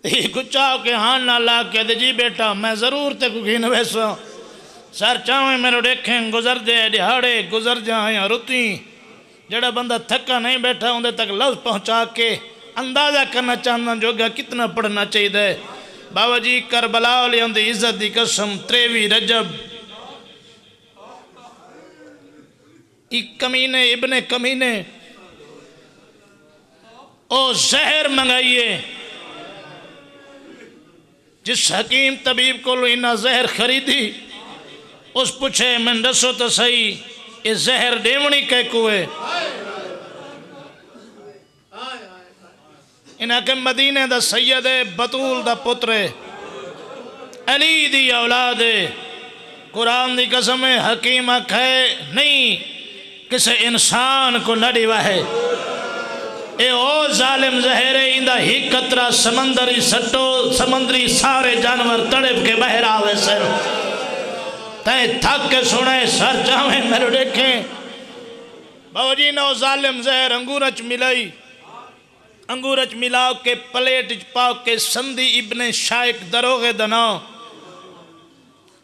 کچاو کے ہاں نہ لا کے دے جی بیٹا میں ضرور تے کو گھین ویسا سر چاہیں میرے دیکھیں گزر دے دہاڑے گزر جائیں رتی جڑا بندہ تھکا نہیں بیٹھا اندھے تک لفظ پہنچا کے اندازہ کرنا چاہنا جو گا کتنا پڑھنا چاہیے دے بابا جی کربلا علی اندھی عزت دی قسم 23 رجب ایک کمینے ابن کمینے او زہر منگائیے جس حکیم طبیب کو لو انہا زہر خریدی اس پوچھے میں دسو تو صحیح یہ زہر دیونی کہ کوئے انہا کہ مدینہ دا سید بطول دا پتر علی دی اولاد قرآن دی قسم حکیم کھے نہیں کسے انسان کو نہ ڈیوا ہے اے او ظالم زہرے اندہ ہی قطرہ سمندری سٹو سمندری سارے جانور تڑپ کے بہر آوے سر تے تھک کے سنے سر چاہیں میرے دیکھیں بابا جی نو ظالم زہر انگورچ ملائی انگورچ ملاو کے پلیٹ پاو کے سندی ابن شائق دروغے دناو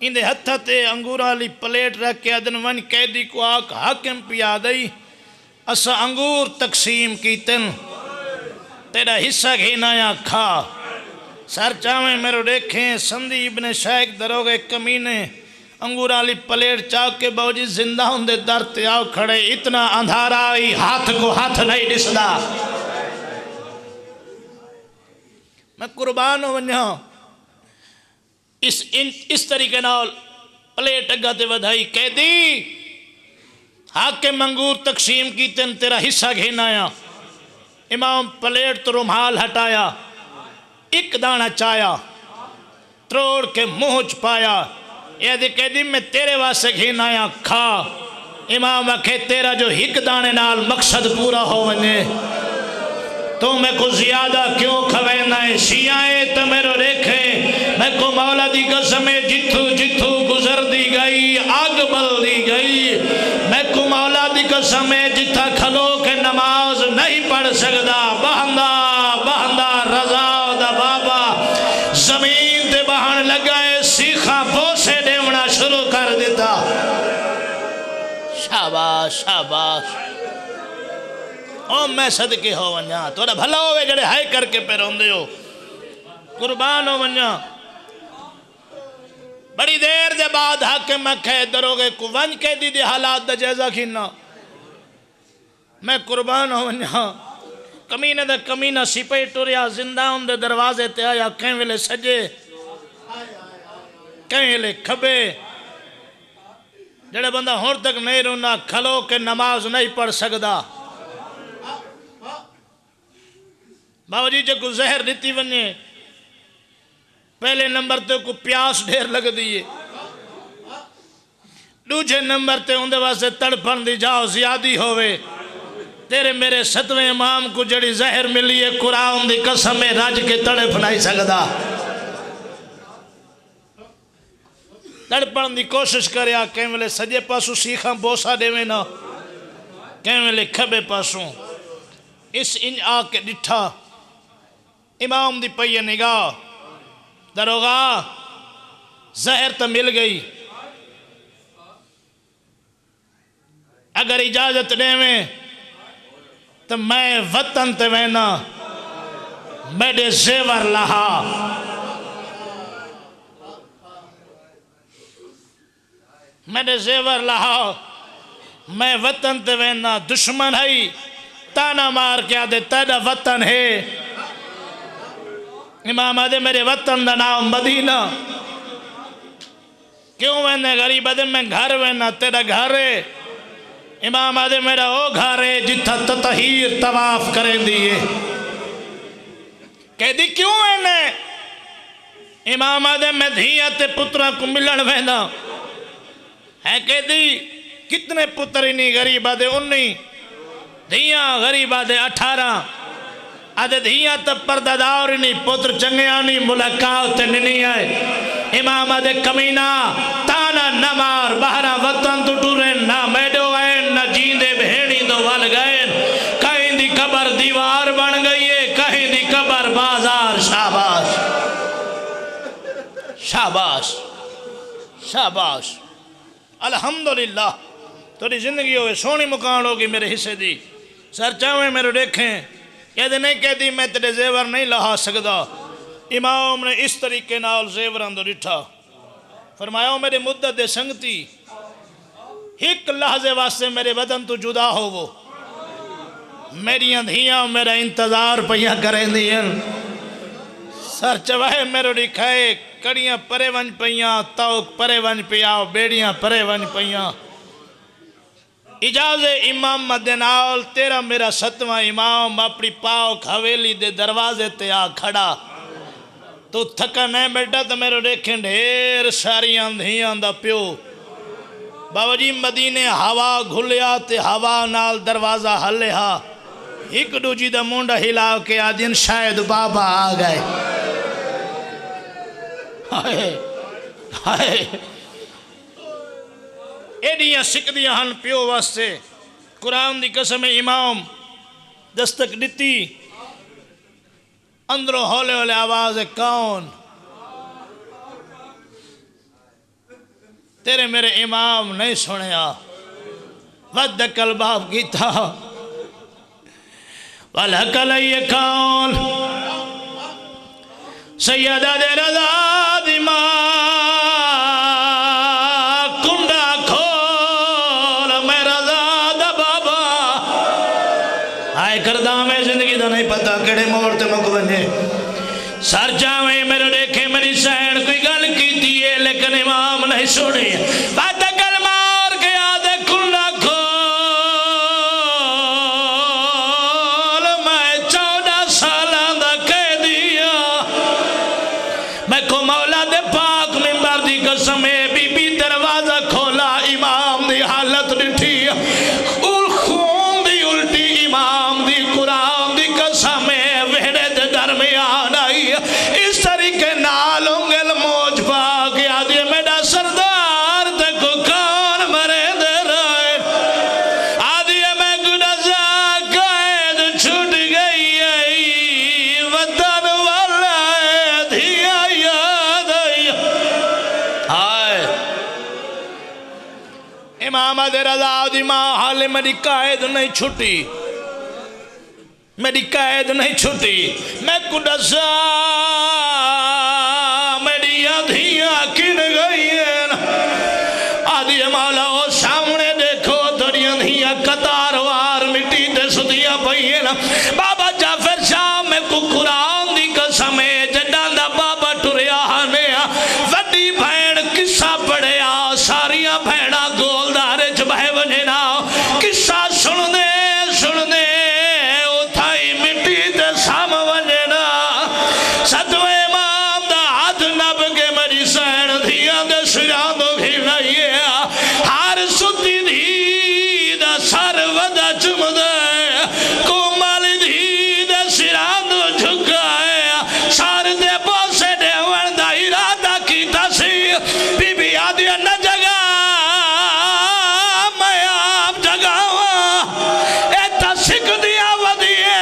اندھے ہتھا تے انگورہ لی پلیٹ رکھ کے ادن ون قیدی کو آک حاکم پیا دئی اسا انگور تقسیم کی تن تیرا حصہ گھینا یا کھا سر چاہیں میرے دیکھیں سندی ابن شائق دروغے کمینے انگور علی پلیٹ چاک کے باوجی زندہ ہوندے در تے آو کھڑے اتنا اندھارا آئی ہاتھ کو ہاتھ نہیں ڈسدا میں قربان ہوں ونیا اس طریقے نال پلیٹ اگا تے ودھائی قیدی حاکم انگور تقسیم کی تن تیرا حصہ گھینا یا امام پلیٹ تو رمحال ہٹایا ایک دانہ چایا تروڑ کے مہج پایا یہ دے قیدی میں تیرے واسے گھینا یا کھا امام اکھے تیرا جو ہک دانے نال مقصد پورا ہو ونجے تو میں کو زیادہ کیوں کھوینا ہے شیعائیں تو میرے دیکھیں میں کو مولا دی قسمیں جتھو جتھو گزر دی گئی آگ بل دی گئی میں کو مولا دی قسمیں جتھا کھلو کے نماز نہیں پڑھ سکدا بہندہ بہندہ رضا دا بابا زمین تے بہن لگائے سیخا بوسے دیونا شروع کر دیتا شاباش شاباش او میں صدقے ہو ونیا توڑا بھلا ہوئے جڑے ہائے کر کے پہ روندے ہو قربان ہو ونیا بڑی دیر دے بعد حاکم اکھے دروگے کو ونج کے دی دی حالات دا جیزہ کھینا میں قربان ہو ونیا کمینے دا کمینہ سپے ٹوریا زندہ ہوں دے دروازے تے آیا کہیں ویلے سجے کہیں ویلے کھبے جڑے بندہ ہور تک نہیں رونا کھلو کے نماز نہیں پڑھ سکدا بابا جی جو کو زہر دیتی ونیے پہلے نمبر تے کو پیاس ڈھیر لگ دیئے دوجھے نمبر تے اندھے واسے تڑپن دی جاؤ زیادی ہوئے تیرے میرے ستویں امام کو جڑی زہر ملی ہے قرآن دی قسم راج کے تڑپ نہیں سکدا تڑپن دی کوشش کریا کہیں ملے سجے پاسو سیکھاں بوسا دے میں نا کہیں ملے کھبے پاسوں اس انج آ کے ڈٹھا امام دی پئیے نگاہ دروغا زہر تو مل گئی اگر اجازت دے میں تو میں وطن تے وینا میڈے زیور لہا میڈے زیور لہا میں وطن تے وینا دشمن ہے تانا مار کیا دے تیرا وطن ہے امام آدھے میرے وطن دا نام مدینہ کیوں وینے غریب آدھے میں گھر وینا تیرا گھر ہے امام آدھے میرا او گھر ہے جتھا تطہیر طواف کریں دیئے کہہ دی کیوں وینے امام آدھے میں دھیت پترہ کو ملن وینا ہے کہہ دی کتنے پتر نہیں غریب آدھے 19 دھیاں غریب آدھے 18 آدھے دھیاں تب پردادار نہیں پتر چنگیانی ملاقات نہیں آئے امام آدھے کمینہ تانا نہ مار بہرہ وطن تو ٹورے نہ میڈو گئے نہ جیندے بھیڑی دو وال گئے کہیں دی قبر دیوار بن گئی ہے کہیں دی قبر بازار شاباش شاباش شاباش الحمدللہ تھوڑی زندگی ہوئے سونی مکان ہوگی میرے حصے دی سر چاہیں میرے دیکھیں یہ نہیں کہتی میں تیرے زیور نہیں لہا سکتا امام نے اس طریقے نال زیوران دو ڈٹھا فرمایا میرے مدت دے سنگتی ایک لحظے واسطے میرے بدن تو جدا ہو وہ میری دھیاں میرا انتظار پہیاں کریں دیا سر چوہے میرے دکھائے کڑیاں پرے ونج پہیاں توک پرے ونج پہیاں بیڑیاں پرے ونج پہیاں اجازے امام مدنال تیرا میرا 7واں امام اپنی پاک حویلی دے دروازے تے آ کھڑا تو تھکا نہیں بیٹا تو میرے دیکھیں ڈھیر ساری اندھیاں دا پیو بابا جی مدینے ہوا گھلیا تے ہوا نال دروازہ ہلیا ایک دوجی دا مونڈا ہلا کے آدین شاید بابا آ گئے ہائے ہائے ایڈیاں سکدیاں ہن پیو واسطے قرآن دی قسم امام دستک دیتی اندروں ہولے ہولے آواز ہے کون تیرے میرے امام نہیں سنیا ودک الباب کی تھا وَلَكَ لَيَّ کون سیدہ دے رضا دی ماں کنڈا کھول میں رضا دا بابا آئے کردہ میں زندگی دا نہیں پتا کڑے مورتے مکو بنجے سر جاویں میرے دیکھے میری سین کوئی گل کی دیئے لیکن امام نہیں سنی بات گل مار کے آدھے کنڈا کھول میں 14 سالاں دا کہہ دیا میں کو مولا دے پاک منبر دی قسم بی بی دروازہ کھولا امام دی حالت ڈٹھی اور خون دی الٹی امام دی قرآن دی قسم ویڑے دے درمیان آئی اس طریقے نال انگل موج پا گیا دے میرا سردار تے کو کون مرے دے رائے آدھی میں گنازہ قائد چھوٹ گئی ہے وطن والا ہے دھیا یاد آئی آئے امام دے رضا دی ماں حال میری قائد نہیں چھوٹی میری قائد نہیں چھوٹی میں قدسا میری آدھیاں کن گئی ہیں آدھی مولا وہ سامنے دیکھو تھوڑی آدھیاں قطاروار مٹی دے سدیاں پئی ہیں بابا جعفر شاہ میں کو قرآن دی قسم جڈاں دا بابا ٹریا ہانے وڈی بھین قصہ پڑھیا ساریاں بھینا گولدارے چ بہے ونے نا قصہ سن دے ستوے امام دا ہاتھ نب کے مری سین دھیاں دے سجاں دو گھنائیے ہار ستی دھی دا سر ودا چم دے کومالی دھی دے سراں دو جھکائے سار دے بوسے دے وردہ ارادہ کی تسی بی بی آدھیا نہ جگہ میں آپ جگہ ایتا سکھ دیا ودیے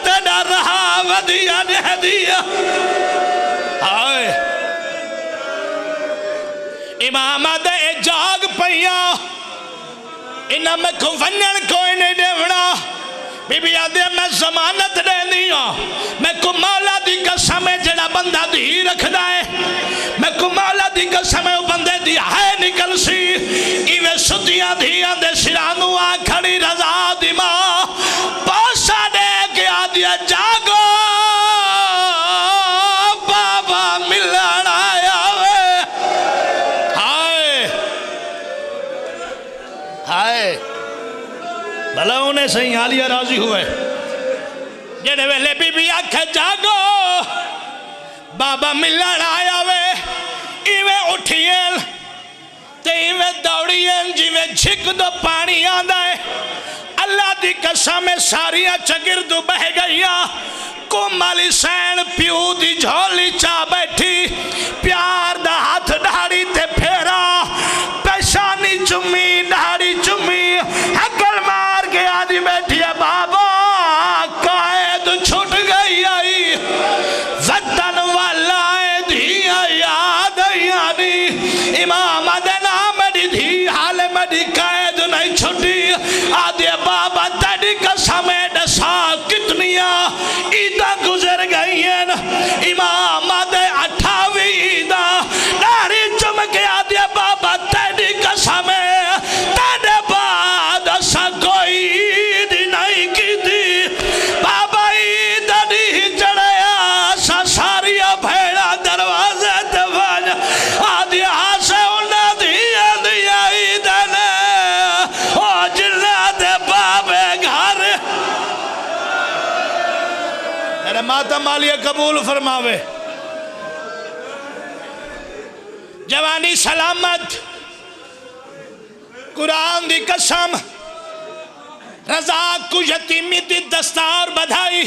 تیڑا رہا ودیا دے دیا آئے امام دے جاگ پہیا انہا میں کو ونن کوئی نہیں دیونا بی بی آدھے میں ضمانت دے دیا میں کو مولا دی قسم جڑا بندہ دی رکھ دائے میں کو مولا دی قسم بندے دی ہے نکل سی ایوے ستیاں دھیاں دے سرانو آ کھڑی رضا دی ماں پاسا دے کے آدھیا جاگو بابا ملن آیا وے ہائے ہائے بھلا انہیں صحیح حالیہ راضی ہوئے جڑے ویلے بی بی آکھے جاگو بابا ملن آیا وے ایوے اٹھئیں تے ایوے دوڑیاں جیوے جھک دو پانی آندائے اللہ دی قسم ساریاں چگردو بہ گئیاں کومالی سین پیو دی جھولی چا بیٹھی پیار دا ہاتھ ڈھاڑی تے پھیرا پیشانی چمی ڈھاڑی چمی حکل مار کے آدھی بیٹھی ہے بابا قائد چھٹ گئی آئی وطن والا ہے دھی آئی مالیہ قبول فرماوے، جوانی سلامت، قرآن دی قسم، رزاق کو یتیمی دی دستار بدھائی.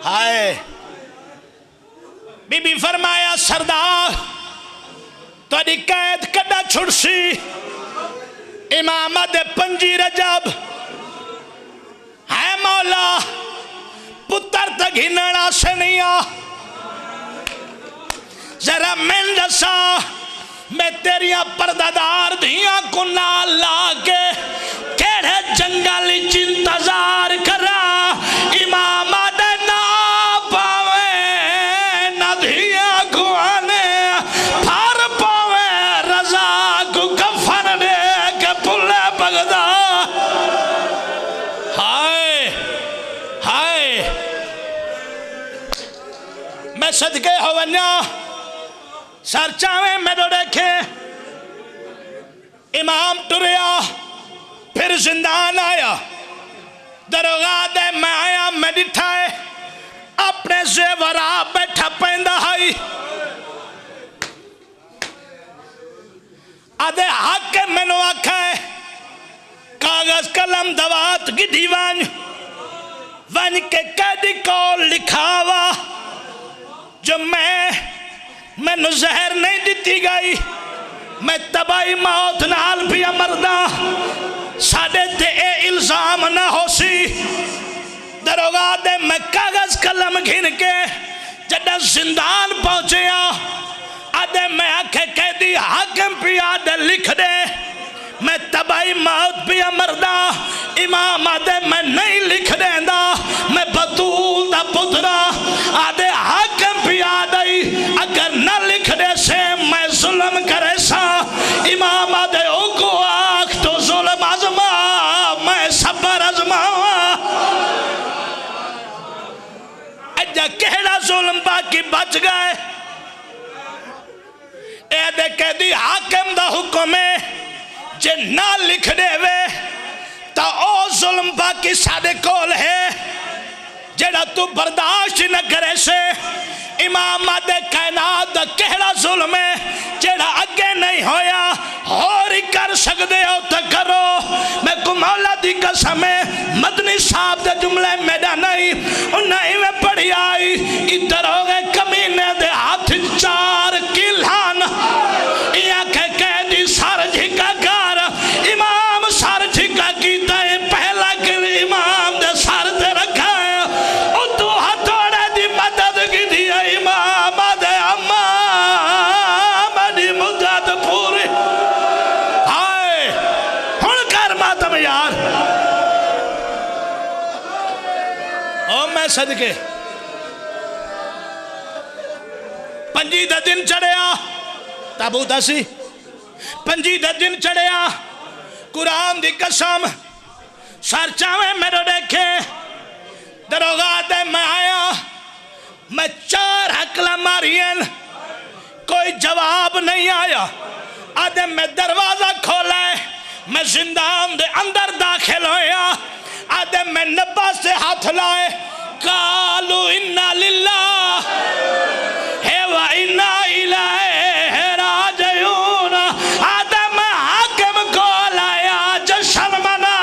ہائے بی بی فرمایا سردار تاری قید کڈا چھڑسی، امام دے 5 رجب ہے مولا پتر تک ہی نڑا سے نہیں آ. ذرا من دسا میں تیریاں پردادار دھیاں کو نال لاگے کیڑے جنگل انتظار کرا، امام دے نا پاوے نہ دھیاں کو آنے پھار پاوے، رضا کو کفن دے کے پلے بغدا. ہائے ہائے میں صدقے ہو ونیا سر چاویں میں تو دیکھے امام ٹریا پھر زندان آیا، دروگاہ دے میں آیا میں ڈٹھائے اپنے زیورہ بیٹھا پیندہ ہائی. آدھے حق کے میں نو آکھائے کاغذ قلم دوات کی دیوان ون کے قیدی کو لکھاوا جو میں نو زہر نہیں دیتی گئی، میں تباہی موت نال بھی مردہ ساڑھے تے اے الزام نہ ہو سی. دروگاہ دے میں کاغذ قلم گھن کے جڑا زندان پہنچیا، آدھے میں آکھے قیدی حاکم پی آدھے لکھ دے میں تباہی موت بھی مردہ. امام آدھے میں نہیں لکھ دیندہ، میں بطول دا پترا. آدھے حاکم پی آدھے اگر نہ لکھ دے سے میں ظلم کرے سا. امام آدھے او کو آکھ تو ظلم عظمہ میں صبر عظمہ. اجا کہڑا ظلم باقی بچ گئے، اے دے قیدی حاکم دا حکم ہے جے نہ لکھ دے وے تا او ظلم باقی سادے کول ہے جیڑا تو برداشت نہ کرے سے. امام آدھے کائنات دا کہڑا ظلم ہے جیڑا اگے نہیں ہویا اور ہی کر سکتے ہو تو کرو. میں کو مولا دی قسم ہے مدنی صاحب دے جملے میڈا نہیں انہیں میں پڑھی آئی ادھر ہو گئے کمینے دے ہاتھ 4 کلان یا کہ قیدی سار جھکا کار امام سار جھکا کی دائیں پہلا کر امام دے سار دے رکھا ہے تو ہتھوڑے دی مدد کی دیا امام دے امام دی مدد پوری. ہائے ہن کر ماتم یار او میں صدقے 5 دا دن چڑھیا تابوت اسی 5 دا دن چڑھیا قرآن دی قسم سر چاویں میرے دیکھے دروگاہ دے میں آیا میں 4 حقلہ مارین کوئی جواب نہیں آیا. آدھے میں دروازہ کھولائے میں زندان دے اندر داخل ہویا. آدھے میں نبا سے ہاتھ لائے قالو انا للہ ہے و انا الہ راجعون. آدھے میں حاکم کو لایا جشن منا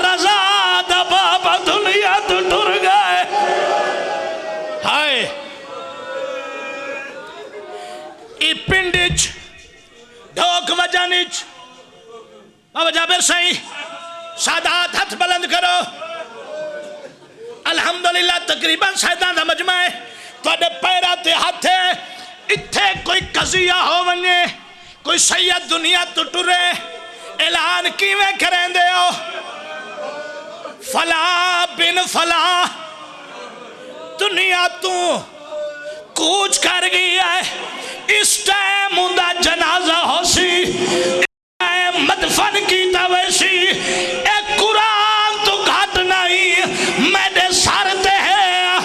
رضا دباب دنیا تو ٹر گئے. ہائے ای پنڈج ڈھوک وجانج بابا جابر سائیں سادات ہاتھ بلند کرو. الحمدللہ تقریباً سیدان دا مجمع ہے تو اڈے پیراتے ہاتھے اتھے کوئی قضیہ ہو ونجے کوئی سید دنیا تو ٹرے اعلان کیویں کریں دے ہو فلاں بن فلاں دنیا تو کوچ کر گئی ہے اس ٹائم اندہ جنازہ ہو سی مدفن کی تویسی ایک قرآن تو گھٹ نہیں میرے سارتے ہیں.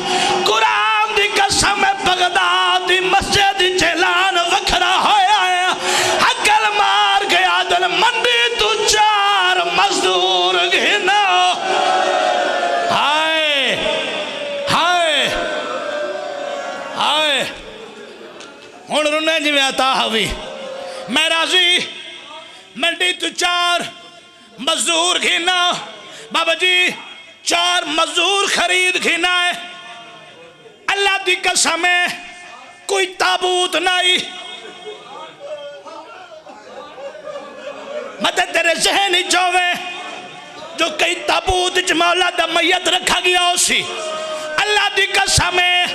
قرآن دی قسم بغداد دی مسجد چلان وکھرا ہویا ہے حقل مار گیا دل منڈی تو 4 مزدور گھنا. ہائے ہائے ہن رنے جی میں عطا ہوئی میں راضی منڈی تو 4 مزدور گھینا بابا جی 4 مزدور خرید گھینا ہے اللہ دی قسم ہے کوئی تابوت نہیں مدد تیرے ذہن ہی چوے جو کئی تابوت مولا دا میت رکھا گیا اسی اللہ دی قسم ہے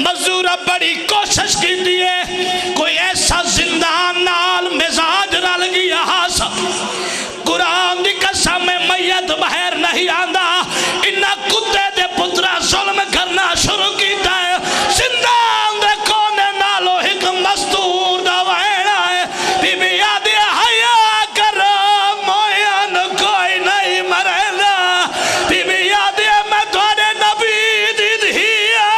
مزدورہ بڑی کوشش کی دیئے کوئی ایسا زندان نال مزاج رل گیا ہاسا قرآن دی قسم ہے میت بہر نہیں آندہ انہا کتے دے پترہ ظلم کرنا شروع کیتا ہے زندان دے کونے نالو ایک مستور دا وینا ہے بی بی یادی حیا کر مویان کوئی نہیں مرنا بی بی یادی میں توڑے نبی دی دیا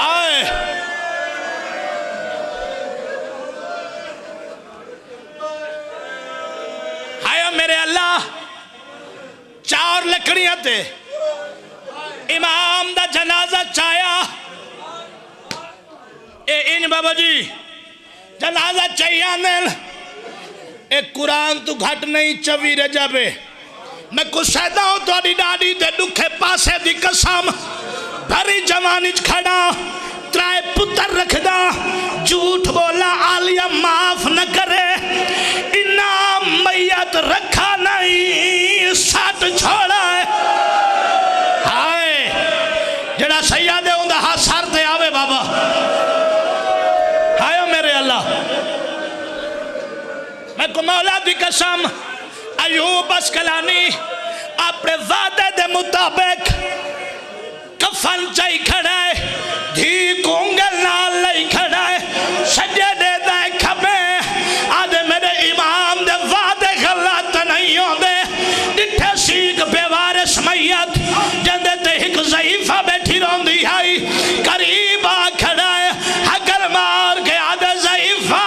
آئے آیا میرے اللہ 4 لکڑیاں تے امام دا جنازہ چایا اے ان بابا جی جنازہ چاہیا نیل ایک قرآن تو گھٹ نہیں 24 رجبے میں کچھ سیدہ ہوں تو اڈی ڈاڈی دے دکھے پاسے دی قسم بھری جوانیچ کھڑا 3 پتر رکھ دا جھوٹ بولا عالیہ معاف نہ کرے انام میت رکھا نہیں ساتھ چھوڑا ہے ہائے جڑا سیادے ہوں دا ہاتھ سار دے آوے بابا ہائے میرے اللہ میں کو مولا دی قسم ایوب اسکلانی اپنے وعدے دے مطابق کفن چاہی کھڑا ہے دھی کونگل نال لئی کھڑا ہے سجدے دے کھبے آدھے میرے امام دے وعدے غلط نہیں ہوں دے ڈٹھے سیکھ بے وارث میت جندے تے ایک ضعیفہ بیٹھی رون دی آئی قریب آ کھڑا ہے حگر مار کے آدھے ضعیفہ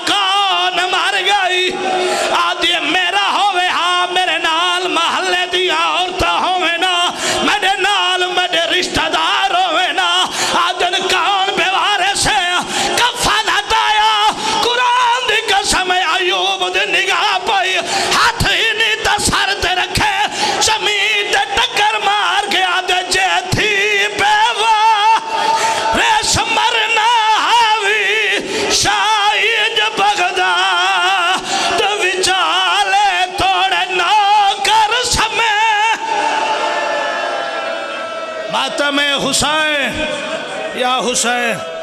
کون مار گئی آدھے میرا ہوئے ہاں میرے نال محلے دیا عورتہ ہوئے نا میرے نال میرے رشتہ دار ہوئے نا آدھن کون بے وارث ہے کفن ہٹایا قرآن دی قسم ایوب دی نگاہ پائی ہاتھ ہی نہیں تا سر تے رکھے زمین تے ٹکر مار کے آدھے جے تھی بیوہ ریس مرنا ہاوی شاید بغدہ تو وچالے توڑے نوکر سمے ماتم حسین یا حسین